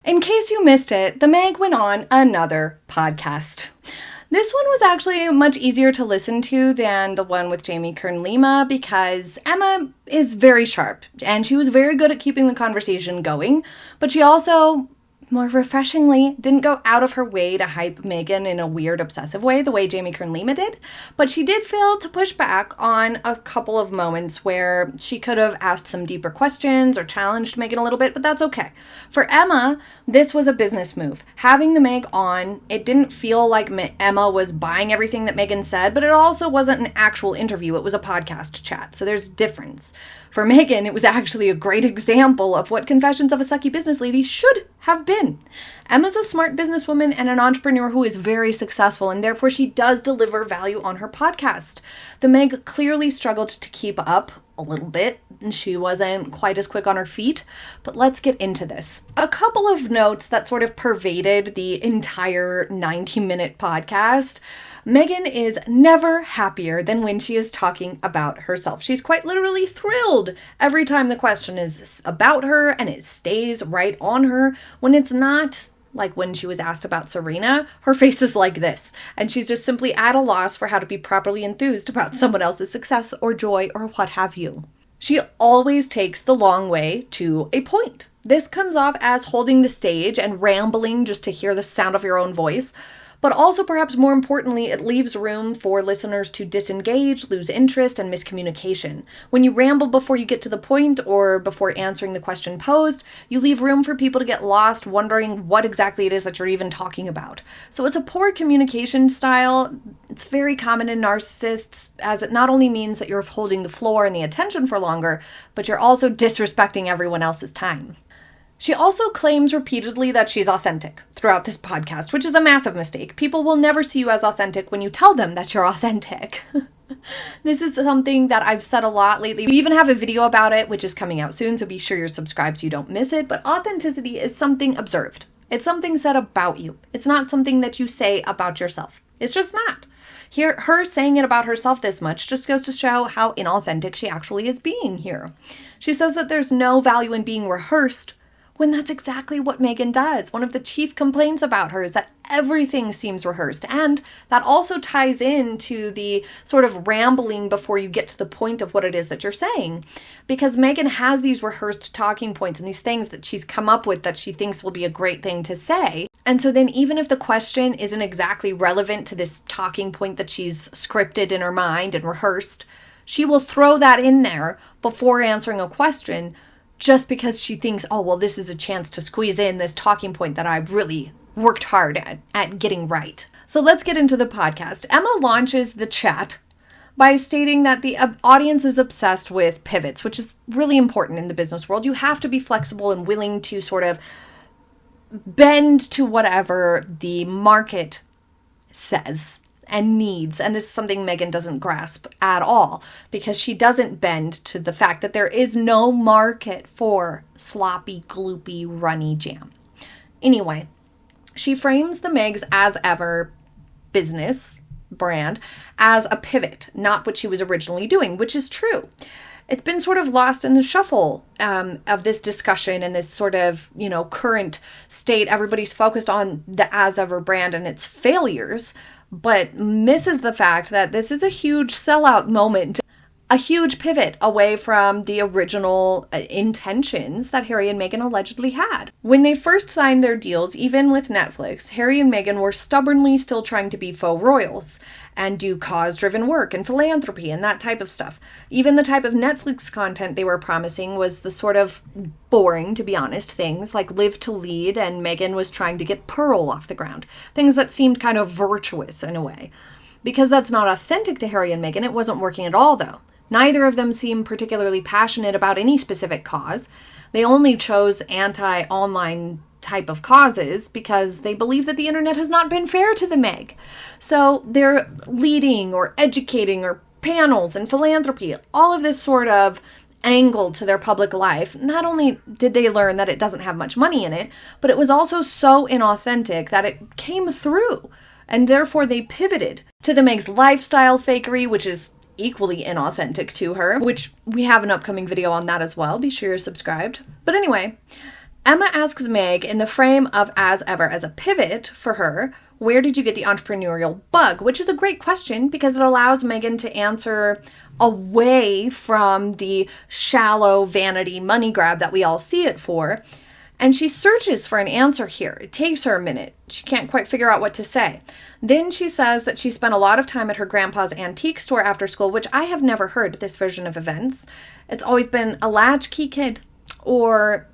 In case you missed it, the Meg went on another podcast. This one was actually much easier to listen to than the one with Jamie Kern-Lima because Emma is very sharp and she was very good at keeping the conversation going, but she also, more refreshingly, didn't go out of her way to hype Meghan in a weird obsessive way the way Jamie Kern-Lima did, but she did fail to push back on a couple of moments where she could have asked some deeper questions or challenged Meghan a little bit, but that's okay. For Emma, this was a business move. Having the Meg on, it didn't feel like Emma was buying everything that Meghan said, but it also wasn't an actual interview. It was a podcast chat, so there's difference. For Meghan, it was actually a great example of what Confessions of a Sucky Business Lady should have been. Emma's a smart businesswoman and an entrepreneur who is very successful, and therefore she does deliver value on her podcast. The Meg clearly struggled to keep up a little bit, and she wasn't quite as quick on her feet, but let's get into this. A couple of notes that sort of pervaded the entire 90-minute podcast. Meghan is never happier than when she is talking about herself. She's quite literally thrilled every time the question is about her, and it stays right on her. When it's not, like when she was asked about Serena, her face is like this, and she's just simply at a loss for how to be properly enthused about someone else's success or joy or what have you. She always takes the long way to a point. This comes off as holding the stage and rambling just to hear the sound of your own voice. But also, perhaps more importantly, it leaves room for listeners to disengage, lose interest, and miscommunication. When you ramble before you get to the point or before answering the question posed, you leave room for people to get lost wondering what exactly it is that you're even talking about. So it's a poor communication style. It's very common in narcissists, as it not only means that you're holding the floor and the attention for longer, but you're also disrespecting everyone else's time. She also claims repeatedly that she's authentic throughout this podcast, which is a massive mistake. People will never see you as authentic when you tell them that you're authentic. This is something that I've said a lot lately. We even have a video about it, which is coming out soon, so be sure you're subscribed so you don't miss it. But authenticity is something observed. It's something said about you. It's not something that you say about yourself. It's just not. Her saying it about herself this much just goes to show how inauthentic she actually is being here. She says that there's no value in being rehearsed, when that's exactly what Meghan does. One of the chief complaints about her is that everything seems rehearsed, and that also ties into the sort of rambling before you get to the point of what it is that you're saying. Because Meghan has these rehearsed talking points and these things that she's come up with that she thinks will be a great thing to say. And so then even if the question isn't exactly relevant to this talking point that she's scripted in her mind and rehearsed, she will throw that in there before answering a question, just because she thinks, oh, well, this is a chance to squeeze in this talking point that I've really worked hard at getting right. So let's get into the podcast. Emma launches the chat by stating that the audience is obsessed with pivots, which is really important in the business world. You have to be flexible and willing to sort of bend to whatever the market says and needs. And this is something Meghan doesn't grasp at all, because she doesn't bend to the fact that there is no market for sloppy, gloopy, runny jam. Anyway, she frames the Meg's ASeVER business brand as a pivot, not what she was originally doing, which is true. It's been sort of lost in the shuffle of this discussion and this sort of, current state. Everybody's focused on the ASeVER brand and its failures, but misses the fact that this is a huge sellout moment, a huge pivot away from the original intentions that Harry and Meghan allegedly had. When they first signed their deals, even with Netflix, Harry and Meghan were stubbornly still trying to be faux royals and do cause-driven work and philanthropy and that type of stuff. Even the type of Netflix content they were promising was the sort of boring, to be honest, things like Live to Lead, and Meghan was trying to get Pearl off the ground. Things that seemed kind of virtuous in a way. Because that's not authentic to Harry and Meghan, it wasn't working at all, though. Neither of them seem particularly passionate about any specific cause. They only chose anti-online type of causes because they believe that the internet has not been fair to the Meg. So they're leading or educating or panels and philanthropy, all of this sort of angle to their public life. Not only did they learn that it doesn't have much money in it, but it was also so inauthentic that it came through. And therefore they pivoted to the Meg's lifestyle fakery, which is equally inauthentic to her, which we have an upcoming video on that as well. Be sure you're subscribed. But anyway, Emma asks Meg in the frame of ASeVER as a pivot for her, where did you get the entrepreneurial bug? Which is a great question because it allows Meghan to answer away from the shallow vanity money grab that we all see it for. And she searches for an answer here. It takes her a minute. She can't quite figure out what to say. Then she says that she spent a lot of time at her grandpa's antique store after school, which I have never heard this version of events. It's always been a latchkey kid or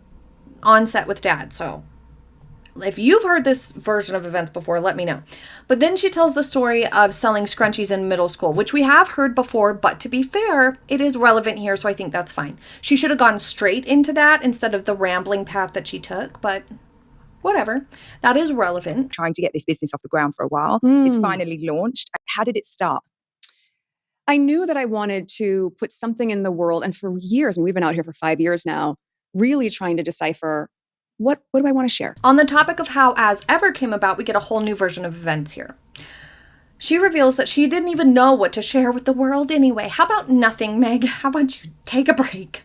on set with dad. So if you've heard this version of events before, let me know. But then she tells the story of selling scrunchies in middle school, which we have heard before, but to be fair, it is relevant here, so I think that's fine. She should have gone straight into that instead of the rambling path that she took, but whatever. That is relevant. Trying to get this business off the ground for a while. It's finally launched. How did it start? I knew that I wanted to put something in the world, and for years, and we've been out here for 5 years now, really trying to decipher what do I want to share? On the topic of how ASeVER came about, we get a whole new version of events here. She reveals that she didn't even know what to share with the world anyway. How about nothing, Meg? How about you take a break?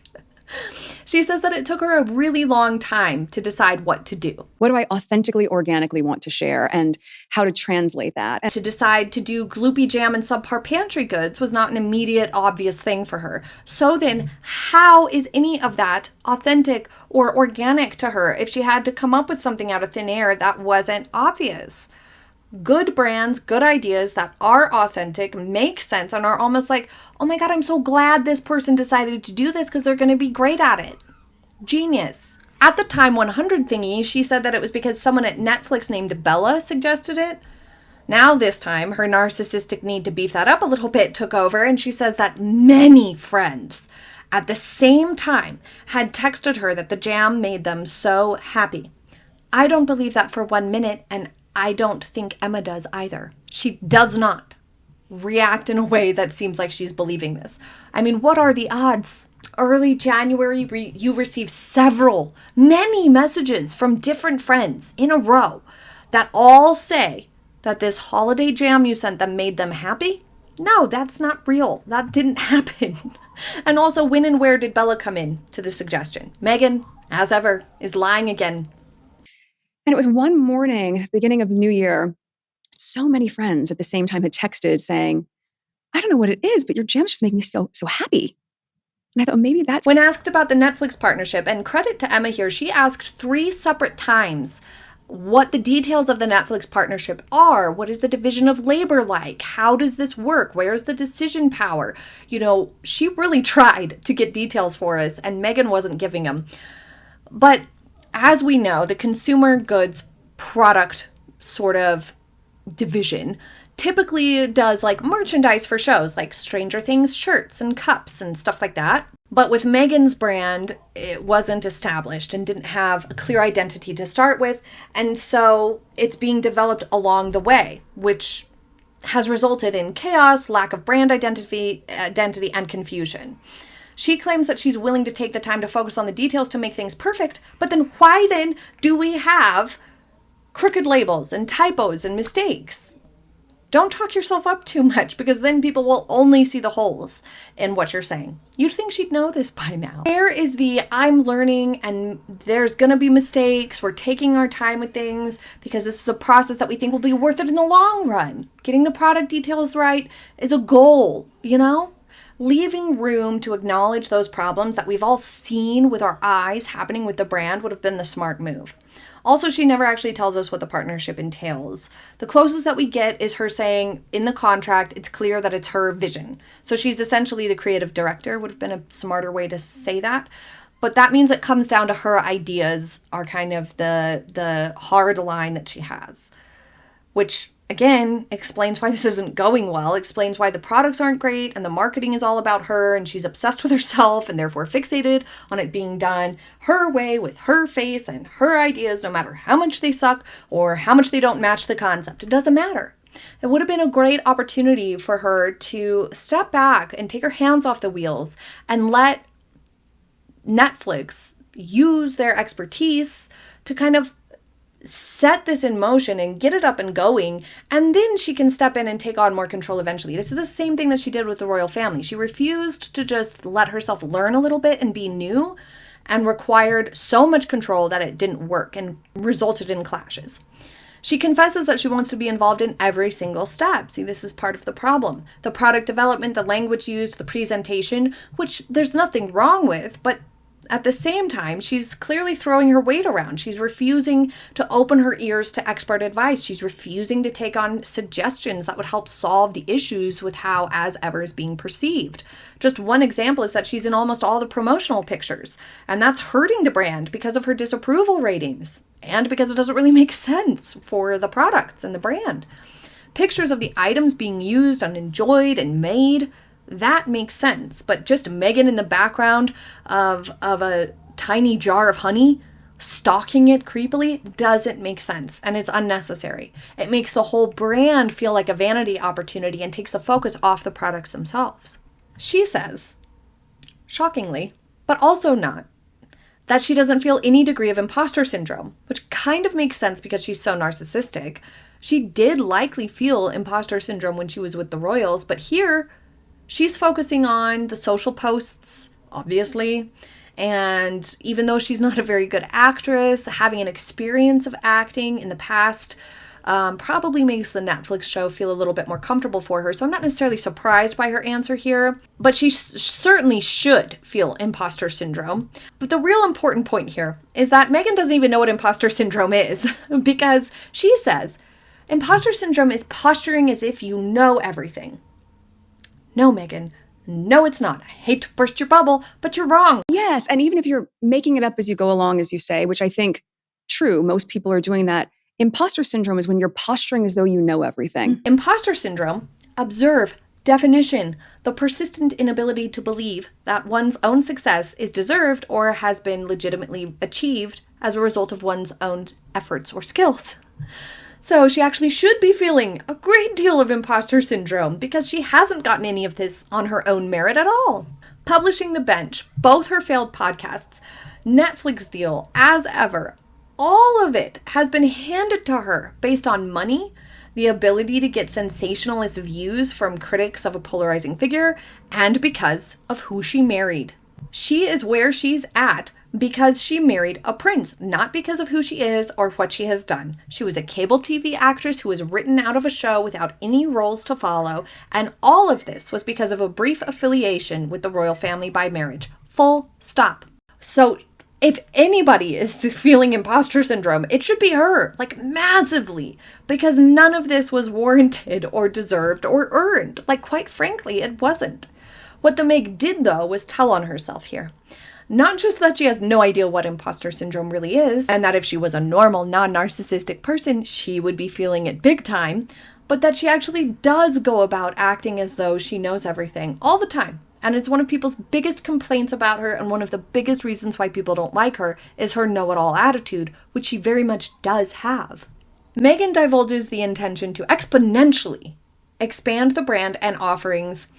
She says that it took her a really long time to decide what to do. What do I authentically, organically want to share and how to translate that? To decide to do gloopy jam and subpar pantry goods was not an immediate, obvious thing for her. So then, how is any of that authentic or organic to her if she had to come up with something out of thin air that wasn't obvious? Good brands, good ideas that are authentic, make sense, and are almost like, oh my God, I'm so glad this person decided to do this because they're going to be great at it. Genius. At the Time 100 thingy, she said that it was because someone at Netflix named Bella suggested it. Now this time, her narcissistic need to beef that up a little bit took over, and she says that many friends at the same time had texted her that the jam made them so happy. I don't believe that for 1 minute, and I don't think Emma does either. She does not react in a way that seems like she's believing this. I mean, what are the odds? Early January, you receive many messages from different friends in a row that all say that this holiday jam you sent them made them happy? No, that's not real. That didn't happen. And also, when and where did Bella come in to the suggestion? Meghan, as ever, is lying again. And it was one morning, beginning of the new year, so many friends at the same time had texted saying, I don't know what it is, but your jam's just making me so happy. And I thought maybe that's... When asked about the Netflix partnership, and credit to Emma here, she asked 3 separate times what the details of the Netflix partnership are. What is the division of labor like? How does this work? Where's the decision power? You know, she really tried to get details for us, and Meghan wasn't giving them. But as we know, the consumer goods product sort of division typically does like merchandise for shows like Stranger Things shirts and cups and stuff like that. But with Meghan's brand, it wasn't established and didn't have a clear identity to start with. And so it's being developed along the way, which has resulted in chaos, lack of brand identity, and confusion. She claims that she's willing to take the time to focus on the details to make things perfect, but then why then do we have crooked labels and typos and mistakes? Don't talk yourself up too much, because then people will only see the holes in what you're saying. You'd think she'd know this by now. Where is the I'm learning and there's gonna be mistakes, we're taking our time with things because this is a process that we think will be worth it in the long run. Getting the product details right is a goal, you know? Leaving room to acknowledge those problems that we've all seen with our eyes happening with the brand would have been the smart move. Also, she never actually tells us what the partnership entails. The closest that we get is her saying in the contract, it's clear that it's her vision. So she's essentially the creative director, would have been a smarter way to say that. But that means it comes down to her ideas are kind of the hard line that she has, which again explains why this isn't going well, explains why the products aren't great and the marketing is all about her and she's obsessed with herself and therefore fixated on it being done her way with her face and her ideas, no matter how much they suck or how much they don't match the concept. It doesn't matter. It would have been a great opportunity for her to step back and take her hands off the wheels and let Netflix use their expertise to kind of set this in motion and get it up and going, and then she can step in and take on more control eventually. This is the same thing that she did with the royal family. She refused to just let herself learn a little bit and be new and required so much control that it didn't work and resulted in clashes. She confesses that she wants to be involved in every single step. See, this is part of the problem. The product development, the language used, the presentation, which there's nothing wrong with, but at the same time, she's clearly throwing her weight around. She's refusing to open her ears to expert advice. She's refusing to take on suggestions that would help solve the issues with how ASeVER is being perceived. Just one example is that she's in almost all the promotional pictures, and that's hurting the brand because of her disapproval ratings and because it doesn't really make sense for the products and the brand. Pictures of the items being used and enjoyed and made, that makes sense, but just Meghan in the background of a tiny jar of honey, stalking it creepily, doesn't make sense, and it's unnecessary. It makes the whole brand feel like a vanity opportunity and takes the focus off the products themselves. She says, shockingly, but also not, that she doesn't feel any degree of imposter syndrome, which kind of makes sense because she's so narcissistic. She did likely feel imposter syndrome when she was with the royals, but here, she's focusing on the social posts, obviously, and even though she's not a very good actress, having an experience of acting in the past probably makes the Netflix show feel a little bit more comfortable for her. So I'm not necessarily surprised by her answer here, but she certainly should feel imposter syndrome. But the real important point here is that Meghan doesn't even know what imposter syndrome is because she says, imposter syndrome is posturing as if you know everything. No, Meghan. No, it's not. I hate to burst your bubble, but you're wrong. Yes, and even if you're making it up as you go along, as you say, which I think true, most people are doing that. Imposter syndrome is when you're posturing as though you know everything. Imposter syndrome, observe, definition, the persistent inability to believe that one's own success is deserved or has been legitimately achieved as a result of one's own efforts or skills. So she actually should be feeling a great deal of imposter syndrome because she hasn't gotten any of this on her own merit at all. Publishing the Bench, both her failed podcasts, Netflix deal, ASeVER, all of it has been handed to her based on money, the ability to get sensationalist views from critics of a polarizing figure, and because of who she married. She is where she's at because she married a prince, not because of who she is or what she has done. She was a cable TV actress who was written out of a show without any roles to follow, and all of this was because of a brief affiliation with the royal family by marriage. Full stop. So if anybody is feeling imposter syndrome, it should be her, like massively, because none of this was warranted or deserved or earned. Like, quite frankly, it wasn't. What the Meg did, though, was tell on herself here. Not just that she has no idea what imposter syndrome really is, and that if she was a normal, non-narcissistic person, she would be feeling it big time, but that she actually does go about acting as though she knows everything all the time. And it's one of people's biggest complaints about her, and one of the biggest reasons why people don't like her is her know-it-all attitude, which she very much does have. Meghan divulges the intention to exponentially expand the brand and offerings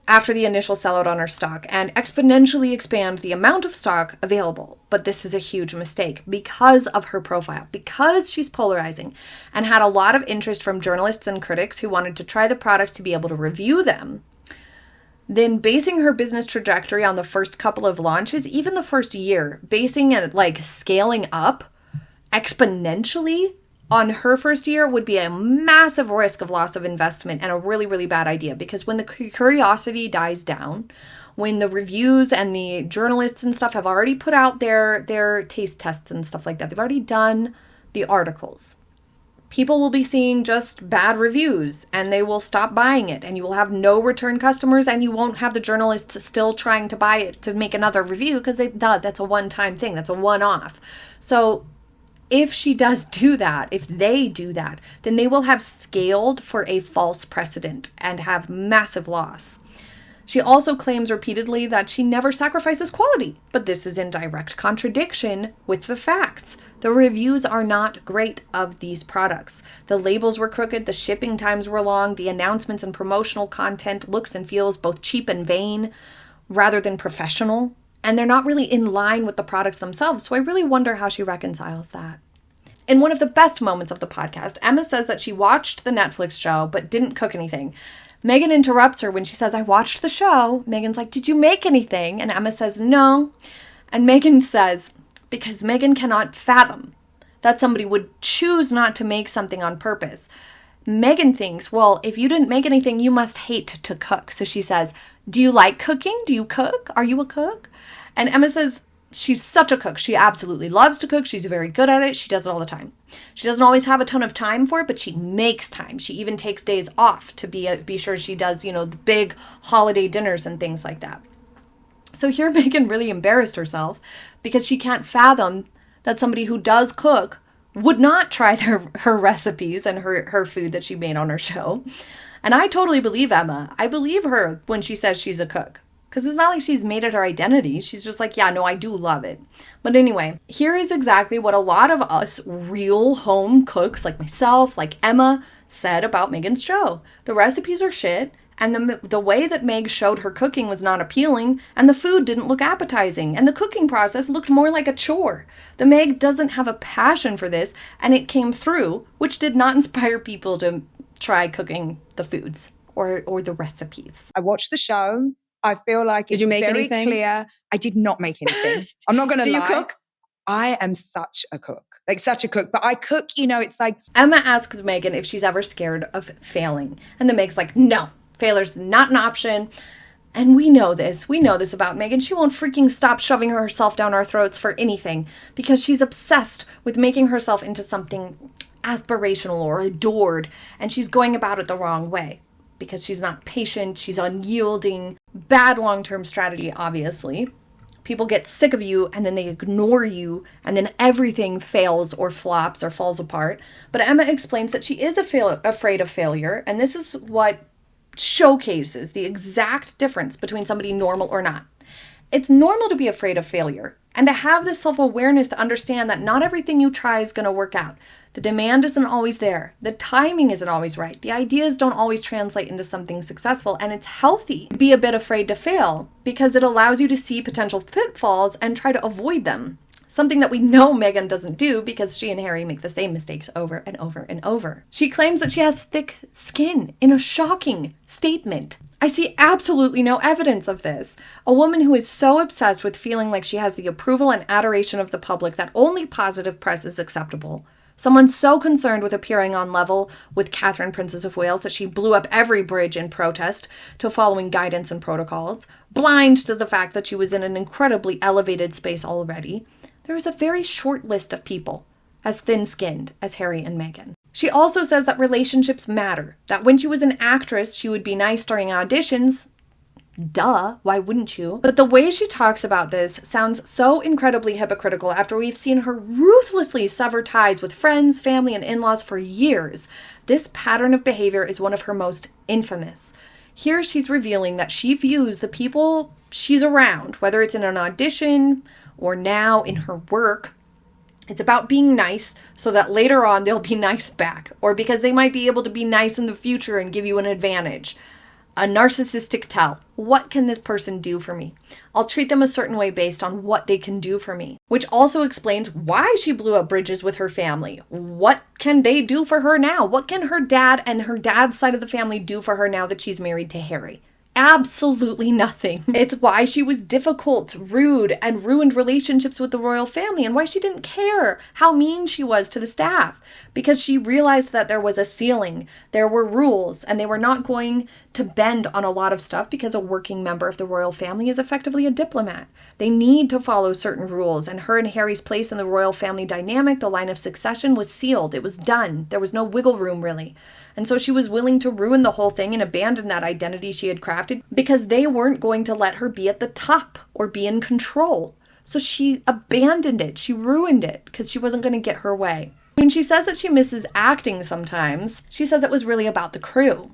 after the initial sellout on her stock and exponentially expand the amount of stock available. But this is a huge mistake because of her profile, because she's polarizing and had a lot of interest from journalists and critics who wanted to try the products to be able to review them. Then basing her business trajectory on the first couple of launches, even the first year, basing it like scaling up exponentially on her first year would be a massive risk of loss of investment and a really, really bad idea, because when the curiosity dies down, when the reviews and the journalists and stuff have already put out their taste tests and stuff like that, they've already done the articles, people will be seeing just bad reviews and they will stop buying it, and you will have no return customers, and you won't have the journalists still trying to buy it to make another review because that's a one-time thing. That's a one-off. So if she does do that, if they do that, then they will have scaled for a false precedent and have massive loss. She also claims repeatedly that she never sacrifices quality, but this is in direct contradiction with the facts. The reviews are not great of these products. The labels were crooked, the shipping times were long, the announcements and promotional content looks and feels both cheap and vain rather than professional. And they're not really in line with the products themselves, so I really wonder how she reconciles that. In one of the best moments of the podcast, Emma says that she watched the Netflix show but didn't cook anything. Meghan interrupts her when she says, I watched the show. Meghan's like, did you make anything? And Emma says, no. And Meghan says, because Meghan cannot fathom that somebody would choose not to make something on purpose. Meghan thinks, well, if you didn't make anything, you must hate to cook. So she says, do you like cooking? Do you cook? Are you a cook? And Emma says, she's such a cook. She absolutely loves to cook. She's very good at it. She does it all the time. She doesn't always have a ton of time for it, but she makes time. She even takes days off to be sure she does, the big holiday dinners and things like that. So here Meghan really embarrassed herself because she can't fathom that somebody who does cook would not try her recipes and her food that she made on her show. And I totally believe Emma. I believe her when she says she's a cook. Because it's not like she's made it her identity. She's just like, yeah, no, I do love it. But anyway, here is exactly what a lot of us real home cooks, like myself, like Emma, said about Meghan's show. The recipes are shit. And the way that Meg showed her cooking was not appealing, and the food didn't look appetizing, and the cooking process looked more like a chore. The Meg doesn't have a passion for this, and it came through, which did not inspire people to try cooking the foods or the recipes. I watched the show. I feel like it's very anything? clear. I did not make anything. I'm not going to lie. Do you cook? I am such a cook. Like such a cook. But I cook, it's like... Emma asks Meghan if she's ever scared of failing. And the Meg's like, no. Failure's not an option. And we know this. We know this about Meghan. She won't freaking stop shoving herself down our throats for anything because she's obsessed with making herself into something aspirational or adored. And she's going about it the wrong way because she's not patient. She's unyielding. Bad long-term strategy, obviously. People get sick of you and then they ignore you and then everything fails or flops or falls apart. But Emma explains that she is afraid of failure. And this is what showcases the exact difference between somebody normal or not. It's normal to be afraid of failure and to have the self-awareness to understand that not everything you try is going to work out. The demand isn't always there. The timing isn't always right. The ideas don't always translate into something successful, and it's healthy to be a bit afraid to fail because it allows you to see potential pitfalls and try to avoid them. Something that we know Meghan doesn't do because she and Harry make the same mistakes over and over and over. She claims that she has thick skin in a shocking statement. I see absolutely no evidence of this. A woman who is so obsessed with feeling like she has the approval and adoration of the public that only positive press is acceptable. Someone so concerned with appearing on level with Catherine, Princess of Wales, that she blew up every bridge in protest to following guidance and protocols, blind to the fact that she was in an incredibly elevated space already. There is a very short list of people as thin-skinned as Harry and Meghan. She also says that relationships matter, that when she was an actress, she would be nice during auditions. Duh, why wouldn't you? But the way she talks about this sounds so incredibly hypocritical after we've seen her ruthlessly sever ties with friends, family, and in-laws for years. This pattern of behavior is one of her most infamous. Here she's revealing that she views the people she's around, whether it's in an audition or now in her work, it's about being nice so that later on they'll be nice back, or because they might be able to be nice in the future and give you an advantage. A narcissistic tell. What can this person do for me? I'll treat them a certain way based on what they can do for me, which also explains why she blew up bridges with her family. What can they do for her now? What can her dad and her dad's side of the family do for her now that she's married to Harry? Absolutely nothing. It's why she was difficult, rude, and ruined relationships with the royal family, and why she didn't care how mean she was to the staff, because she realized that there was a ceiling, there were rules, and they were not going to bend on a lot of stuff because a working member of the royal family is effectively a diplomat. They need to follow certain rules, and her and Harry's place in the royal family dynamic, the line of succession, was sealed. It was done. There was no wiggle room, really. And so she was willing to ruin the whole thing and abandon that identity she had crafted because they weren't going to let her be at the top or be in control. So she abandoned it. She ruined it because she wasn't going to get her way. When she says that she misses acting sometimes, she says it was really about the crew.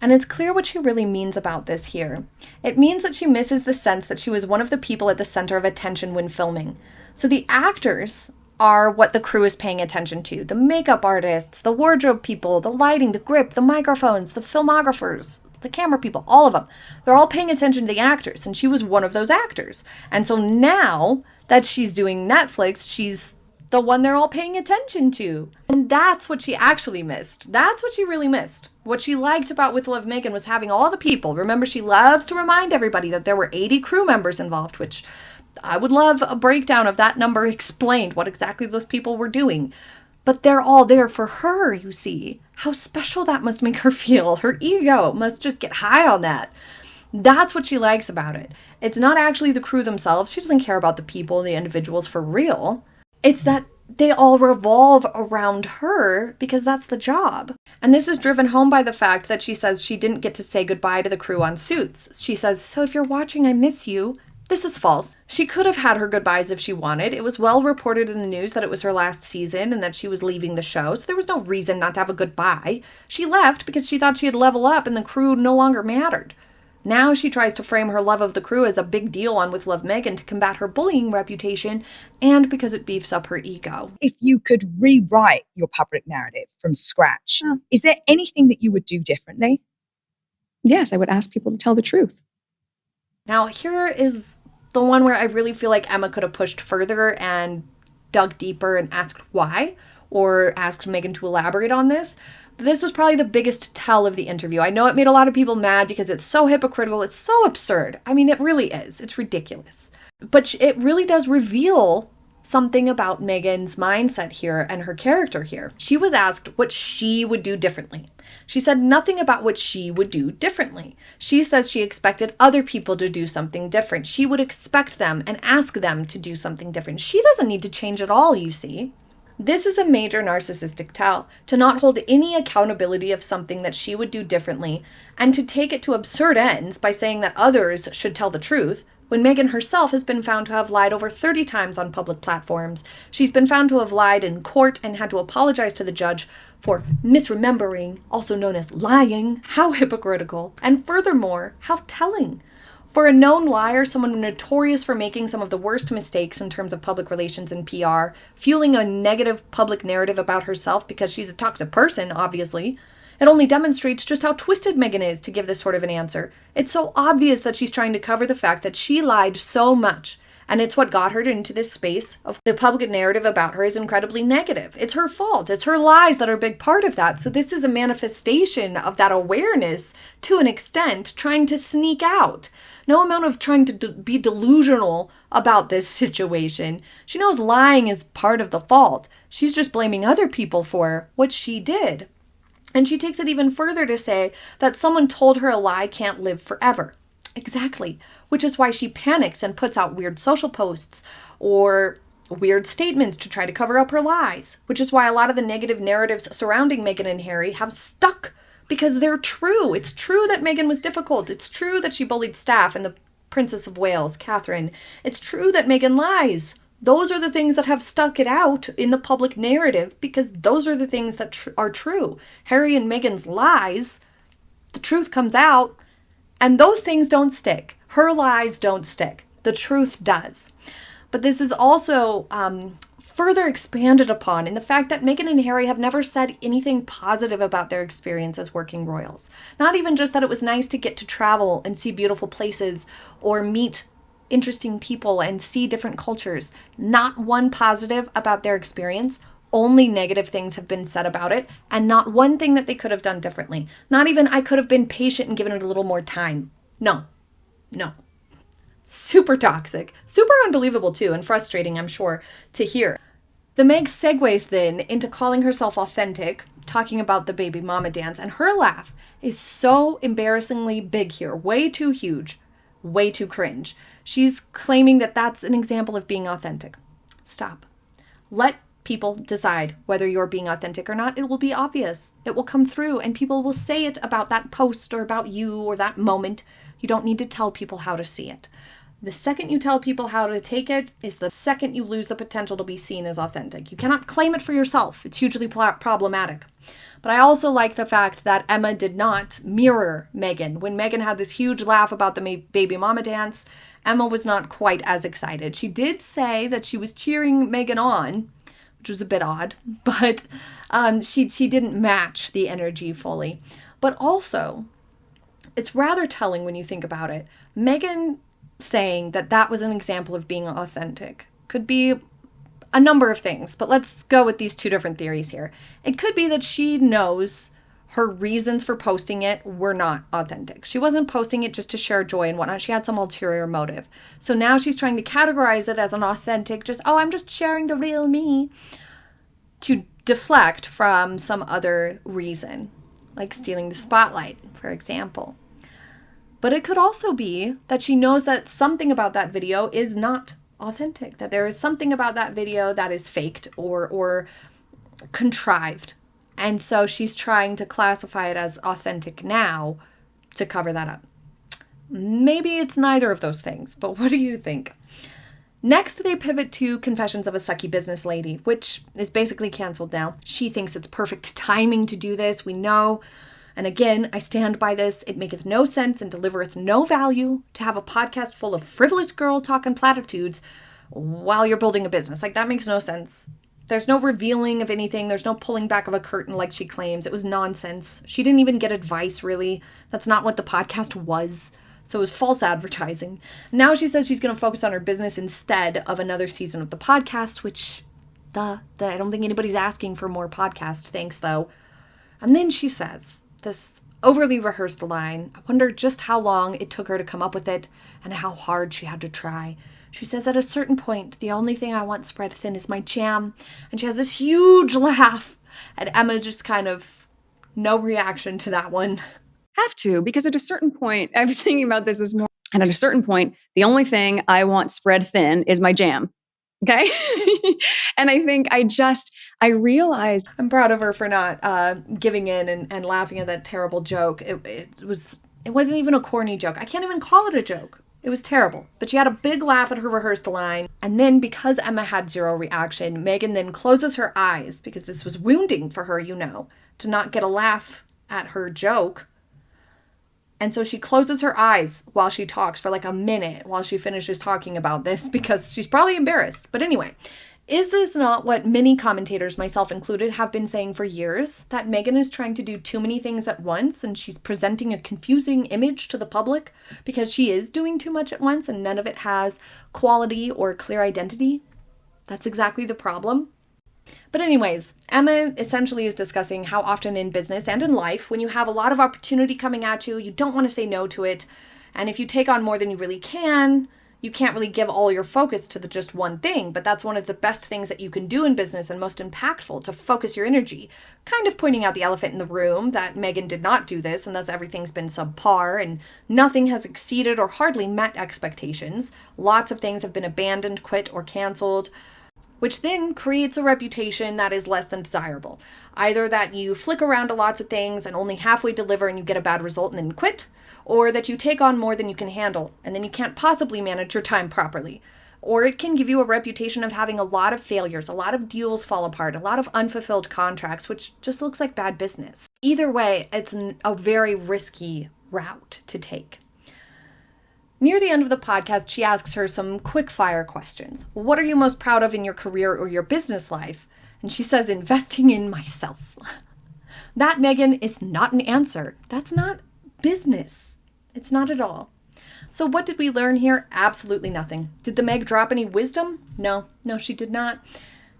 And it's clear what she really means about this here. It means that she misses the sense that she was one of the people at the center of attention when filming. So the actors are what the crew is paying attention to. The makeup artists, the wardrobe people, the lighting, the grip, the microphones, the filmographers, the camera people, all of them. They're all paying attention to the actors, and she was one of those actors. And so now that she's doing Netflix, she's the one they're all paying attention to. And that's what she actually missed. That's what she really missed. What she liked about With Love Meghan was having all the people. Remember, she loves to remind everybody that there were 80 crew members involved, which I would love a breakdown of that number explained, what exactly those people were doing. But they're all there for her, you see. How special that must make her feel. Her ego must just get high on that. That's what she likes about it. It's not actually the crew themselves. She doesn't care about the people, the individuals for real. It's that they all revolve around her because that's the job. And this is driven home by the fact that she says she didn't get to say goodbye to the crew on Suits. She says, so if you're watching, I miss you. This is false. She could have had her goodbyes if she wanted. It was well reported in the news that it was her last season and that she was leaving the show, so there was no reason not to have a goodbye. She left because she thought she'd level up and the crew no longer mattered. Now she tries to frame her love of the crew as a big deal on With Love Meghan to combat her bullying reputation and because it beefs up her ego. If you could rewrite your public narrative from scratch, is there anything that you would do differently? Yes, I would ask people to tell the truth. Now, here is the one where I really feel like Emma could have pushed further and dug deeper and asked why, or asked Meghan to elaborate on this. But this was probably the biggest tell of the interview. I know it made a lot of people mad because it's so hypocritical. It's so absurd. I mean, it really is. It's ridiculous. But it really does reveal something about Meghan's mindset here and her character here. She was asked what she would do differently. She said nothing about what she would do differently. She says she expected other people to do something different. She would expect them and ask them to do something different. She doesn't need to change at all, you see. This is a major narcissistic tell, to not hold any accountability of something that she would do differently and to take it to absurd ends by saying that others should tell the truth, when Meghan herself has been found to have lied over 30 times on public platforms. She's been found to have lied in court and had to apologize to the judge for misremembering, also known as lying. How hypocritical. And furthermore, how telling. For a known liar, someone notorious for making some of the worst mistakes in terms of public relations and PR, fueling a negative public narrative about herself because she's a toxic person, obviously, it only demonstrates just how twisted Meghan is to give this sort of an answer. It's so obvious that she's trying to cover the fact that she lied so much, and it's what got her into this space of the public narrative about her is incredibly negative. It's her fault. It's her lies that are a big part of that. So this is a manifestation of that awareness to an extent, trying to sneak out. No amount of trying to be delusional about this situation. She knows lying is part of the fault. She's just blaming other people for what she did. And she takes it even further to say that someone told her a lie can't live forever. Exactly. Which is why she panics and puts out weird social posts or weird statements to try to cover up her lies. Which is why a lot of the negative narratives surrounding Meghan and Harry have stuck because they're true. It's true that Meghan was difficult. It's true that she bullied staff and the Princess of Wales, Catherine. It's true that Meghan lies. Those are the things that have stuck it out in the public narrative because those are the things that are true. Harry and Meghan's lies, the truth comes out, and those things don't stick. Her lies don't stick. The truth does. But this is also further expanded upon in the fact that Meghan and Harry have never said anything positive about their experience as working royals. Not even just that it was nice to get to travel and see beautiful places or meet interesting people and see different cultures. Not one positive about their experience. Only negative things have been said about it, and not one thing that they could have done differently. Not even I could have been patient and given it a little more time. No. Super toxic. Super unbelievable too, and frustrating, I'm sure, to hear. The Meg segues then into calling herself authentic, talking about the baby mama dance, and her laugh is so embarrassingly big here. Way too huge. Way too cringe. She's claiming that that's an example of being authentic. Stop. Let people decide whether you're being authentic or not. It will be obvious. It will come through and people will say it about that post or about you or that moment. You don't need to tell people how to see it. The second you tell people how to take it is the second you lose the potential to be seen as authentic. You cannot claim it for yourself. It's hugely problematic. But I also like the fact that Emma did not mirror Meghan. When Meghan had this huge laugh about the baby mama dance, Emma was not quite as excited. She did say that she was cheering Meghan on, which was a bit odd, but she didn't match the energy fully. But also, it's rather telling when you think about it. Meghan saying that that was an example of being authentic could be a number of things, but let's go with these two different theories here. It could be that she knows her reasons for posting it were not authentic. She wasn't posting it just to share joy and whatnot. She had some ulterior motive. So now she's trying to categorize it as an authentic, I'm just sharing the real me, to deflect from some other reason, like stealing the spotlight, for example. But it could also be that she knows that something about that video is not authentic, that there is something about that video that is faked or contrived. And so she's trying to classify it as authentic now to cover that up. Maybe it's neither of those things, but what do you think? Next, they pivot to Confessions of a Sucky Business Lady, which is basically canceled now. She thinks it's perfect timing to do this, we know. And again, I stand by this. It maketh no sense and delivereth no value to have a podcast full of frivolous girl talking platitudes while you're building a business. Like, that makes no sense. There's no revealing of anything. There's no pulling back of a curtain like she claims. It was nonsense. She didn't even get advice, really. That's not what the podcast was. So it was false advertising. Now she says she's going to focus on her business instead of another season of the podcast, which, I don't think anybody's asking for more podcast. Thanks, though. And then she says this overly rehearsed line. I wonder just how long it took her to come up with it and how hard she had to try. She says, at a certain point, the only thing I want spread thin is my jam. And she has this huge laugh. And Emma just kind of, no reaction to that one. Have to, because at a certain point, I was thinking about this more, and at a certain point, the only thing I want spread thin is my jam. Okay? And I think I realized. I'm proud of her for not giving in and laughing at that terrible joke. It wasn't even a corny joke. I can't even call it a joke. It was terrible. But she had a big laugh at her rehearsed line. And then because Emma had zero reaction, Meghan then closes her eyes, because this was wounding for her, to not get a laugh at her joke. And so she closes her eyes while she talks for like a minute while she finishes talking about this, because she's probably embarrassed. But anyway, is this not what many commentators, myself included, have been saying for years? That Meghan is trying to do too many things at once and she's presenting a confusing image to the public because she is doing too much at once and none of it has quality or clear identity? That's exactly the problem. But anyways, Emma essentially is discussing how often in business and in life, when you have a lot of opportunity coming at you, you don't want to say no to it. And if you take on more than you really can, you can't really give all your focus to just one thing. But that's one of the best things that you can do in business and most impactful, to focus your energy. Kind of pointing out the elephant in the room, that Meghan did not do this, and thus everything's been subpar and nothing has exceeded or hardly met expectations. Lots of things have been abandoned, quit, or canceled, which then creates a reputation that is less than desirable. Either that you flick around to lots of things and only halfway deliver and you get a bad result and then quit, or that you take on more than you can handle and then you can't possibly manage your time properly. Or it can give you a reputation of having a lot of failures, a lot of deals fall apart, a lot of unfulfilled contracts, which just looks like bad business. Either way, it's a very risky route to take. Near the end of the podcast, she asks her some quick fire questions. What are you most proud of in your career or your business life? And she says, investing in myself. That, Meghan, is not an answer. That's not business. It's not at all. So what did we learn here? Absolutely nothing. Did the Meg drop any wisdom? No, she did not.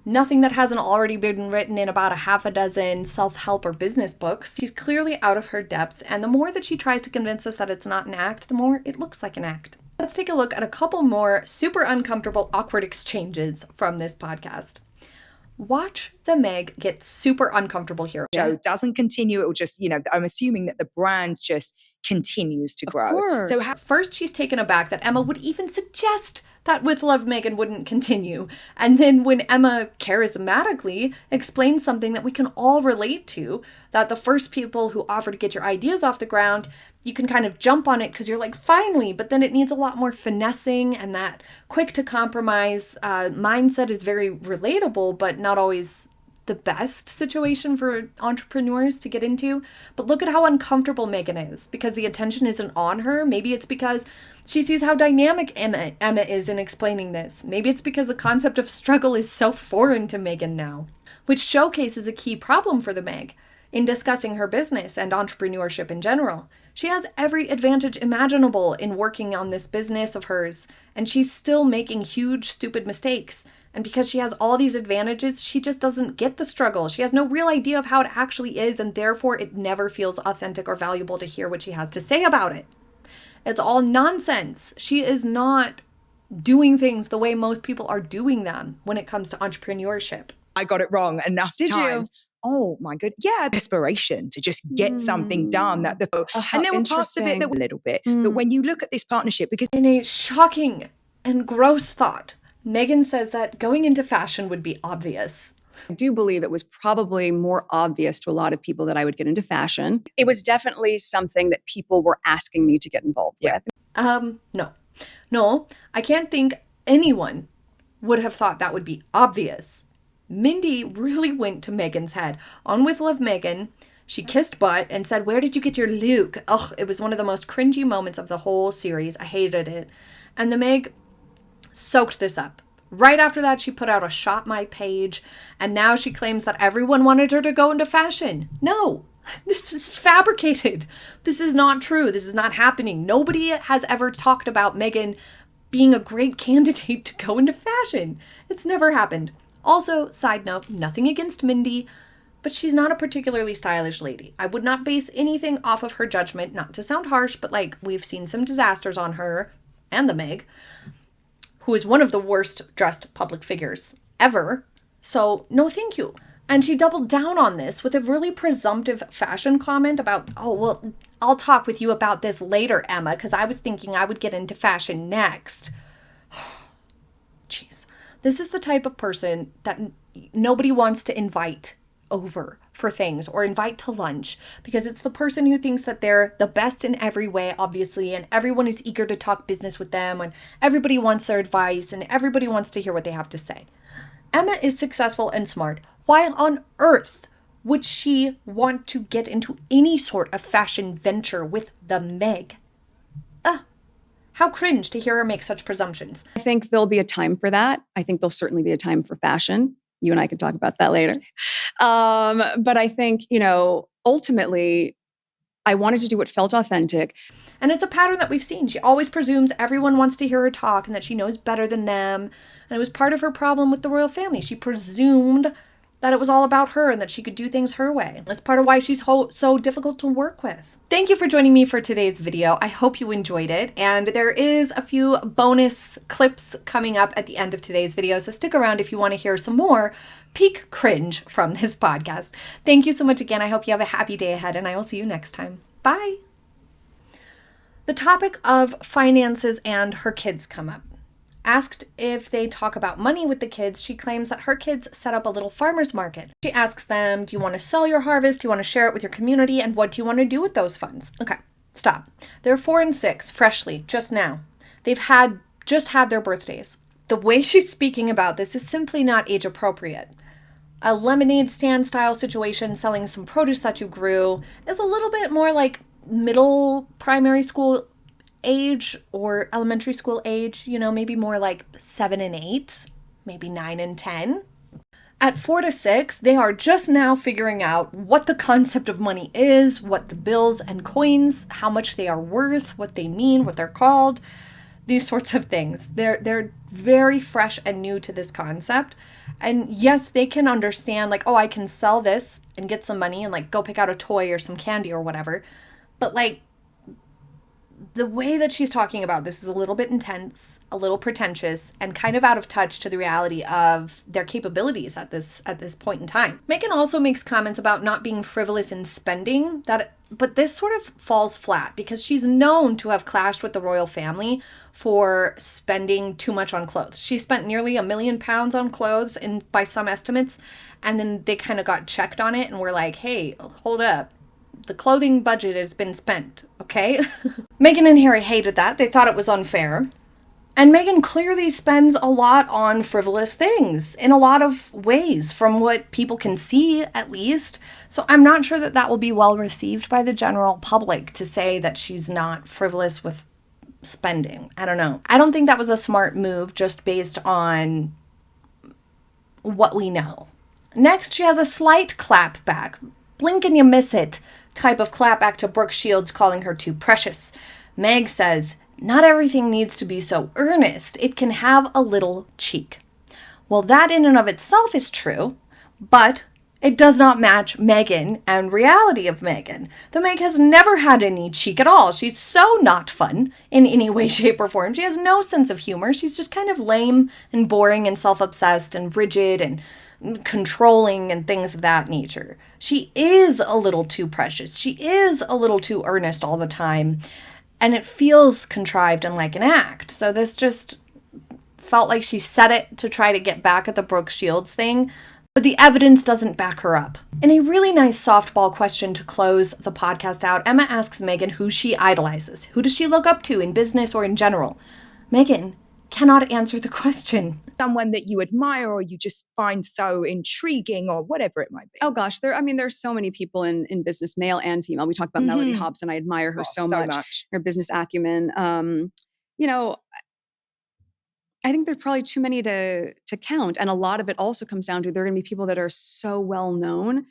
Nothing that hasn't already been written in about a half a dozen self-help or business books. She's clearly out of her depth, and the more that she tries to convince us that it's not an act, the more it looks like an act. Let's take a look at a couple more super uncomfortable, awkward exchanges from this podcast. Watch the Meg get super uncomfortable here. Show doesn't continue. It will just, I'm assuming that the brand just continues to grow. Of course. So first she's taken aback that Emma would even suggest that With Love Meghan wouldn't continue. And then when Emma charismatically explains something that we can all relate to, that the first people who offer to get your ideas off the ground, you can kind of jump on it because you're like, finally, but then it needs a lot more finessing, and that quick to compromise mindset is very relatable, but not always the best situation for entrepreneurs to get into. But look at how uncomfortable Meghan is because the attention isn't on her. Maybe it's because she sees how dynamic Emma is in explaining this. Maybe it's because the concept of struggle is so foreign to Meghan now, which showcases a key problem for the Meg in discussing her business and entrepreneurship in general. She has every advantage imaginable in working on this business of hers, and she's still making huge, stupid mistakes. And because she has all these advantages, she just doesn't get the struggle. She has no real idea of how it actually is, and therefore it never feels authentic or valuable to hear what she has to say about it. It's all nonsense. She is not doing things the way most people are doing them when it comes to entrepreneurship. I got it wrong enough Did times. Oh my good. Yeah, desperation to just get something done. And there were parts of it that were a little bit. But when you look at this partnership, because In a shocking and gross thought, Meghan says that going into fashion would be obvious. I do believe it was probably more obvious to a lot of people that I would get into fashion. It was definitely something that people were asking me to get involved with. No, I can't think anyone would have thought that would be obvious. Mindy really went to Meghan's head. On With Love Meghan, she kissed butt and said, "Where did you get your look?" Ugh, it was one of the most cringy moments of the whole series. I hated it. And the Meg soaked this up. Right after that, she put out a Shop My page, and now she claims that everyone wanted her to go into fashion. No, this is fabricated. This is not true. This is not happening. Nobody has ever talked about Meghan being a great candidate to go into fashion. It's never happened. Also, side note, nothing against Mindy, but she's not a particularly stylish lady. I would not base anything off of her judgment, not to sound harsh, but like, we've seen some disasters on her and the Meg, who is one of the worst dressed public figures ever. So no thank you. And she doubled down on this with a really presumptive fashion comment about, "Oh, well, I'll talk with you about this later, Emma, because I was thinking I would get into fashion next." Jeez. This is the type of person that nobody wants to invite over for things or invite to lunch, because it's the person who thinks that they're the best in every way, obviously, and everyone is eager to talk business with them, and everybody wants their advice, and everybody wants to hear what they have to say. Emma is successful and smart. Why on earth would she want to get into any sort of fashion venture with the Meg? How cringe to hear her make such presumptions. I think there'll be a time for that. I think there'll certainly be a time for fashion. You and I can talk about that later. But I think, ultimately, I wanted to do what felt authentic. And it's a pattern that we've seen. She always presumes everyone wants to hear her talk and that she knows better than them. And it was part of her problem with the royal family. She presumed that it was all about her and that she could do things her way. That's part of why she's so difficult to work with. Thank you for joining me for today's video. I hope you enjoyed it. And there is a few bonus clips coming up at the end of today's video, so stick around if you want to hear some more peak cringe from this podcast. Thank you so much again. I hope you have a happy day ahead, and I will see you next time. Bye. The topic of finances and her kids come up. Asked if they talk about money with the kids, she claims that her kids set up a little farmer's market. She asks them, "Do you want to sell your harvest? Do you want to share it with your community? And what do you want to do with those funds?" Okay, stop. They're 4 and 6, freshly, just now. They've just had their birthdays. The way she's speaking about this is simply not age appropriate. A lemonade stand style situation, selling some produce that you grew, is a little bit more like middle primary school age or elementary school age, maybe more like 7 and 8, maybe 9 and 10. At 4 to 6, they are just now figuring out what the concept of money is, what the bills and coins, how much they are worth, what they mean, what they're called, these sorts of things. They're very fresh and new to this concept. And yes, they can understand like, oh, I can sell this and get some money and like go pick out a toy or some candy or whatever. But like, the way that she's talking about this is a little bit intense, a little pretentious, and kind of out of touch to the reality of their capabilities at this point in time. Meghan also makes comments about not being frivolous in spending, but this sort of falls flat because she's known to have clashed with the royal family for spending too much on clothes. She spent nearly £1 million on clothes by some estimates, and then they kind of got checked on it and were like, "Hey, hold up. The clothing budget has been spent, okay?" Meghan and Harry hated that. They thought it was unfair. And Meghan clearly spends a lot on frivolous things in a lot of ways, from what people can see, at least. So I'm not sure that will be well received by the general public to say that she's not frivolous with spending. I don't know. I don't think that was a smart move just based on what we know. Next, she has a slight clapback. Blink and you miss it type of clapback to Brooke Shields calling her too precious. Meg says, "Not everything needs to be so earnest. It can have a little cheek." Well, that in and of itself is true, but it does not match Meghan and reality of Meghan. The Meg has never had any cheek at all. She's so not fun in any way, shape, or form. She has no sense of humor. She's just kind of lame and boring and self-obsessed and rigid and controlling and things of that nature. She is a little too precious. She is a little too earnest all the time. And it feels contrived and like an act. So this just felt like she said it to try to get back at the Brooke Shields thing, but the evidence doesn't back her up. In a really nice softball question to close the podcast out, Emma asks Meghan who she idolizes. Who does she look up to in business or in general? Meghan cannot answer the question. Someone that you admire or you just find so intriguing or whatever it might be. Oh gosh, there's so many people in business, male and female. We talked about Melody Hobson. I admire her so much. Her business acumen. I think there's probably too many to count. And a lot of it also comes down to there are going to be people that are so well known.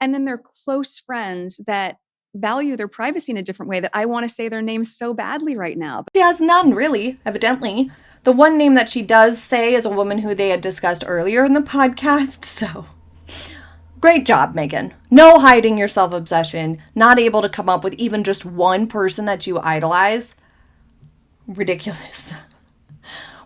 And then they're close friends that value their privacy in a different way that I want to say their names so badly right now. She has none, really, evidently. The one name that she does say is a woman who they had discussed earlier in the podcast, so great job, Meghan. No hiding your self-obsession, not able to come up with even just one person that you idolize. Ridiculous.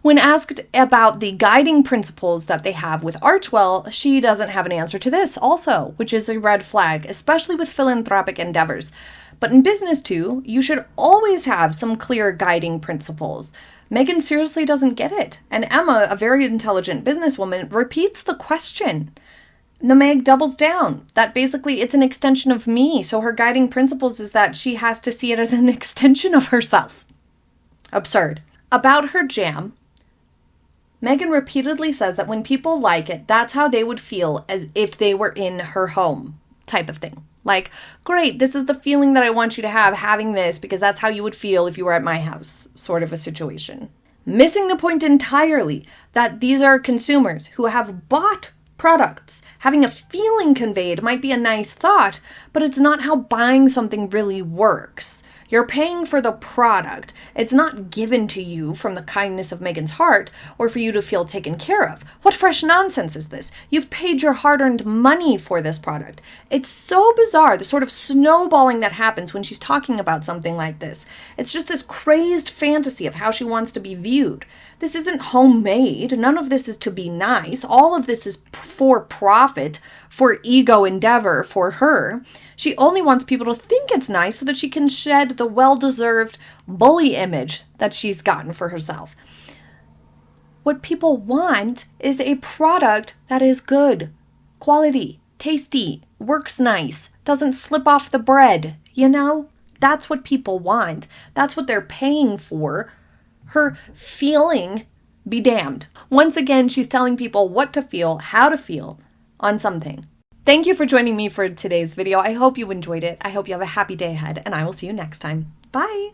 When asked about the guiding principles that they have with Archewell, she doesn't have an answer to this also, which is a red flag, especially with philanthropic endeavors. But in business too, you should always have some clear guiding principles. Meghan seriously doesn't get it, and Emma, a very intelligent businesswoman, repeats the question. The Meg doubles down that basically it's an extension of me, so her guiding principles is that she has to see it as an extension of herself. Absurd. About her jam, Meghan repeatedly says that when people like it, that's how they would feel as if they were in her home, type of thing. Like, great, this is the feeling that I want you to have having this because that's how you would feel if you were at my house, sort of a situation. Missing the point entirely that these are consumers who have bought products. Having a feeling conveyed might be a nice thought, but it's not how buying something really works. You're paying for the product. It's not given to you from the kindness of Meghan's heart or for you to feel taken care of. What fresh nonsense is this? You've paid your hard-earned money for this product. It's so bizarre, the sort of snowballing that happens when she's talking about something like this. It's just this crazed fantasy of how she wants to be viewed. This isn't homemade. None of this is to be nice. All of this is for profit, for ego endeavor for her. She only wants people to think it's nice so that she can shed the well-deserved bully image that she's gotten for herself. What people want is a product that is good, quality, tasty, works nice, doesn't slip off the bread, you know? That's what people want. That's what they're paying for. Her feeling be damned. Once again, she's telling people what to feel, how to feel on something. Thank you for joining me for today's video. I hope you enjoyed it. I hope you have a happy day ahead, and I will see you next time. Bye!